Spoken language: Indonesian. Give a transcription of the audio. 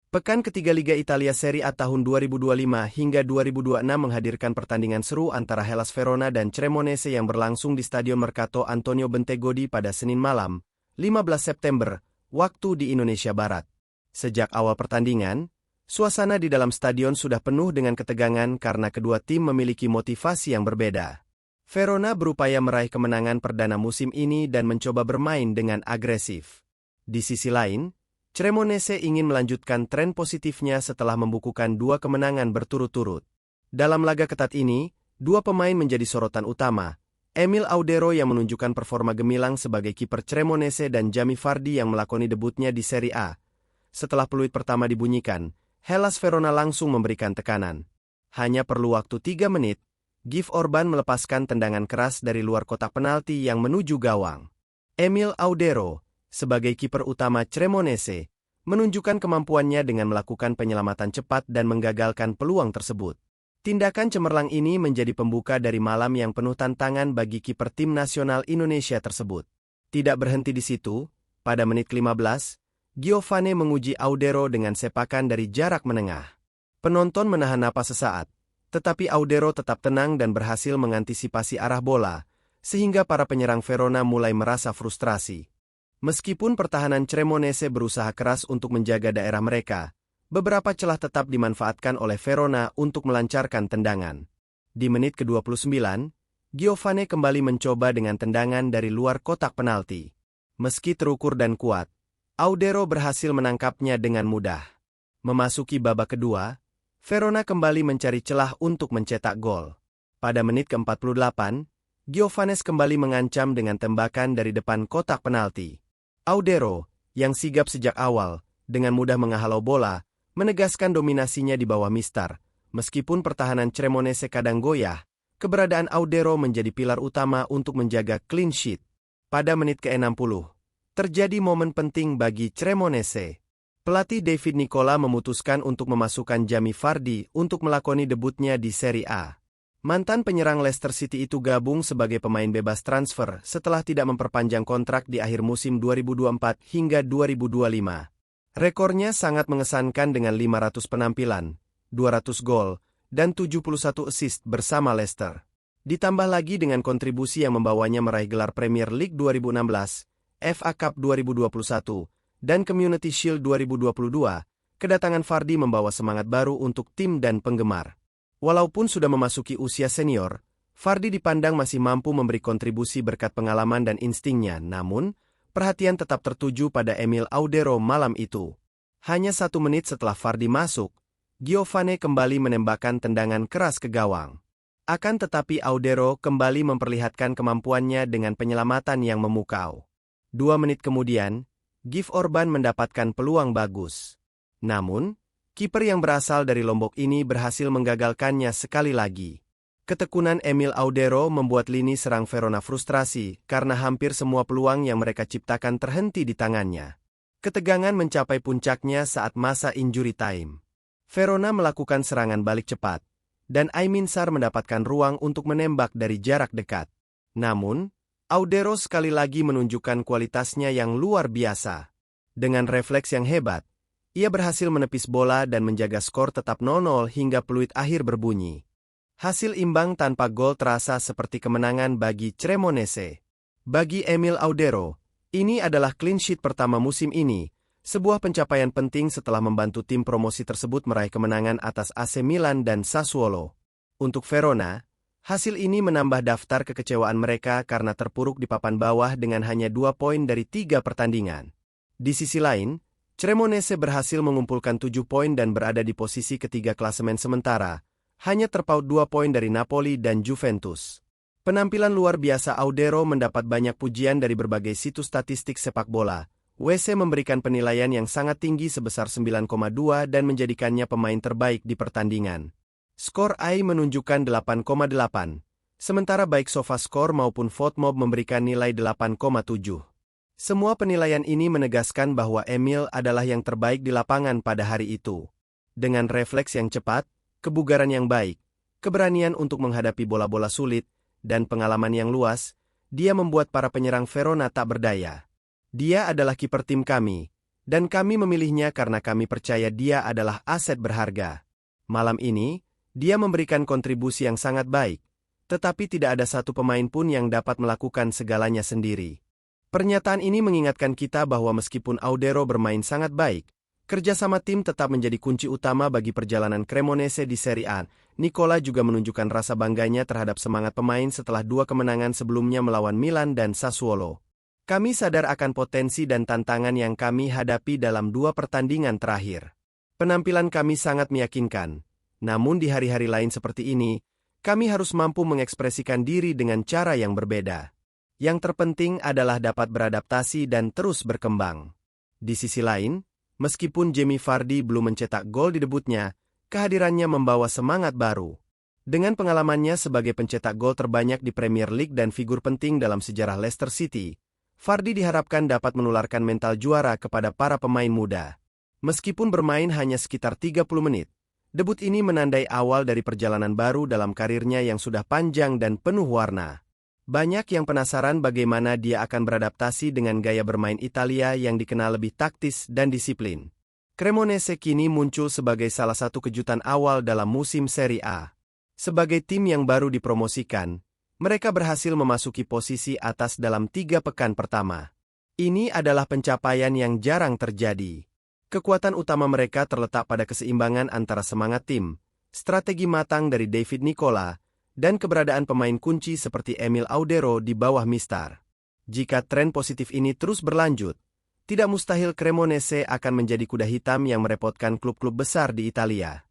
Pekan ketiga Liga Italia Serie A tahun 2025 hingga 2026 menghadirkan pertandingan seru antara Hellas Verona dan Cremonese yang berlangsung di Stadion Mercato Antonio Bentegodi pada Senin malam, 15 September, waktu di Indonesia Barat. Sejak awal pertandingan, suasana di dalam stadion sudah penuh dengan ketegangan karena kedua tim memiliki motivasi yang berbeda. Verona berupaya meraih kemenangan perdana musim ini dan mencoba bermain dengan agresif. Di sisi lain, Cremonese ingin melanjutkan tren positifnya setelah membukukan 2 kemenangan berturut-turut. Dalam laga ketat ini, 2 pemain menjadi sorotan utama, Emil Audero yang menunjukkan performa gemilang sebagai kiper Cremonese dan Jamie Vardy yang melakoni debutnya di Serie A. Setelah peluit pertama dibunyikan, Hellas Verona langsung memberikan tekanan. Hanya perlu waktu 3 menit, Gif Orban melepaskan tendangan keras dari luar kotak penalti yang menuju gawang. Emil Audero, sebagai kiper utama Cremonese, menunjukkan kemampuannya dengan melakukan penyelamatan cepat dan menggagalkan peluang tersebut. Tindakan cemerlang ini menjadi pembuka dari malam yang penuh tantangan bagi kiper tim nasional Indonesia tersebut. Tidak berhenti di situ, pada menit ke-15, Giovane menguji Audero dengan sepakan dari jarak menengah. Penonton menahan napas sesaat, tetapi Audero tetap tenang dan berhasil mengantisipasi arah bola, sehingga para penyerang Verona mulai merasa frustrasi. Meskipun pertahanan Cremonese berusaha keras untuk menjaga daerah mereka, beberapa celah tetap dimanfaatkan oleh Verona untuk melancarkan tendangan. Di menit ke-29, Giovane kembali mencoba dengan tendangan dari luar kotak penalti. Meski terukur dan kuat, Audero berhasil menangkapnya dengan mudah. Memasuki babak kedua, Verona kembali mencari celah untuk mencetak gol. Pada menit ke-48, Giovanes kembali mengancam dengan tembakan dari depan kotak penalti. Audero, yang sigap sejak awal, dengan mudah menghalau bola, menegaskan dominasinya di bawah mistar. Meskipun pertahanan Cremonese kadang goyah, keberadaan Audero menjadi pilar utama untuk menjaga clean sheet. Pada menit ke-60, terjadi momen penting bagi Cremonese. Pelatih David Nicola memutuskan untuk memasukkan Jamie Vardy untuk melakoni debutnya di Serie A. Mantan penyerang Leicester City itu gabung sebagai pemain bebas transfer setelah tidak memperpanjang kontrak di akhir musim 2024 hingga 2025. Rekornya sangat mengesankan dengan 500 penampilan, 200 gol, dan 71 assist bersama Leicester. Ditambah lagi dengan kontribusi yang membawanya meraih gelar Premier League 2016, FA Cup 2021, dan Community Shield 2022, kedatangan Vardy membawa semangat baru untuk tim dan penggemar. Walaupun sudah memasuki usia senior, Vardy dipandang masih mampu memberi kontribusi berkat pengalaman dan instingnya, namun, perhatian tetap tertuju pada Emil Audero malam itu. Hanya 1 menit setelah Vardy masuk, Giovane kembali menembakkan tendangan keras ke gawang. Akan tetapi Audero kembali memperlihatkan kemampuannya dengan penyelamatan yang memukau. 2 menit kemudian, Gif Orban mendapatkan peluang bagus. Namun, kiper yang berasal dari Lombok ini berhasil menggagalkannya sekali lagi. Ketekunan Emil Audero membuat lini serang Verona frustrasi karena hampir semua peluang yang mereka ciptakan terhenti di tangannya. Ketegangan mencapai puncaknya saat masa injury time. Verona melakukan serangan balik cepat, dan Aymin Sarr mendapatkan ruang untuk menembak dari jarak dekat. Namun, Audero sekali lagi menunjukkan kualitasnya yang luar biasa. Dengan refleks yang hebat, ia berhasil menepis bola dan menjaga skor tetap 0-0 hingga peluit akhir berbunyi. Hasil imbang tanpa gol terasa seperti kemenangan bagi Cremonese. Bagi Emil Audero, ini adalah clean sheet pertama musim ini, sebuah pencapaian penting setelah membantu tim promosi tersebut meraih kemenangan atas AC Milan dan Sassuolo. Untuk Verona, hasil ini menambah daftar kekecewaan mereka karena terpuruk di papan bawah dengan hanya 2 poin dari 3 pertandingan. Di sisi lain, Cremonese berhasil mengumpulkan 7 poin dan berada di posisi ketiga klasemen sementara, hanya terpaut 2 poin dari Napoli dan Juventus. Penampilan luar biasa Audero mendapat banyak pujian dari berbagai situs statistik sepak bola. WC memberikan penilaian yang sangat tinggi sebesar 9,2 dan menjadikannya pemain terbaik di pertandingan. Skor AI menunjukkan 8,8, sementara baik SofaScore maupun VoteMob memberikan nilai 8,7. Semua penilaian ini menegaskan bahwa Emil adalah yang terbaik di lapangan pada hari itu. Dengan refleks yang cepat, kebugaran yang baik, keberanian untuk menghadapi bola-bola sulit, dan pengalaman yang luas, dia membuat para penyerang Verona tak berdaya. Dia adalah kiper tim kami, Dan kami memilihnya karena kami percaya dia adalah aset berharga. Malam ini, dia memberikan kontribusi yang sangat baik, tetapi tidak ada satu pemain pun yang dapat melakukan segalanya sendiri. Pernyataan ini mengingatkan kita bahwa meskipun Audero bermain sangat baik, kerjasama tim tetap menjadi kunci utama bagi perjalanan Cremonese di Serie A. Nicola juga menunjukkan rasa bangganya terhadap semangat pemain setelah 2 kemenangan sebelumnya melawan Milan dan Sassuolo. Kami sadar akan potensi dan tantangan yang kami hadapi dalam 2 pertandingan terakhir. Penampilan kami sangat meyakinkan. Namun di hari-hari lain seperti ini, kami harus mampu mengekspresikan diri dengan cara yang berbeda. Yang terpenting adalah dapat beradaptasi dan terus berkembang. Di sisi lain, meskipun Jamie Vardy belum mencetak gol di debutnya, kehadirannya membawa semangat baru. Dengan pengalamannya sebagai pencetak gol terbanyak di Premier League dan figur penting dalam sejarah Leicester City, Vardy diharapkan dapat menularkan mental juara kepada para pemain muda. Meskipun bermain hanya sekitar 30 menit, debut ini menandai awal dari perjalanan baru dalam karirnya yang sudah panjang dan penuh warna. Banyak yang penasaran bagaimana dia akan beradaptasi dengan gaya bermain Italia yang dikenal lebih taktis dan disiplin. Cremonese kini muncul sebagai salah satu kejutan awal dalam musim Serie A. Sebagai tim yang baru dipromosikan, mereka berhasil memasuki posisi atas dalam 3 pekan pertama. Ini adalah pencapaian yang jarang terjadi. Kekuatan utama mereka terletak pada keseimbangan antara semangat tim, strategi matang dari David Nicola, dan keberadaan pemain kunci seperti Emil Audero di bawah Mistar. Jika tren positif ini terus berlanjut, tidak mustahil Cremonese akan menjadi kuda hitam yang merepotkan klub-klub besar di Italia.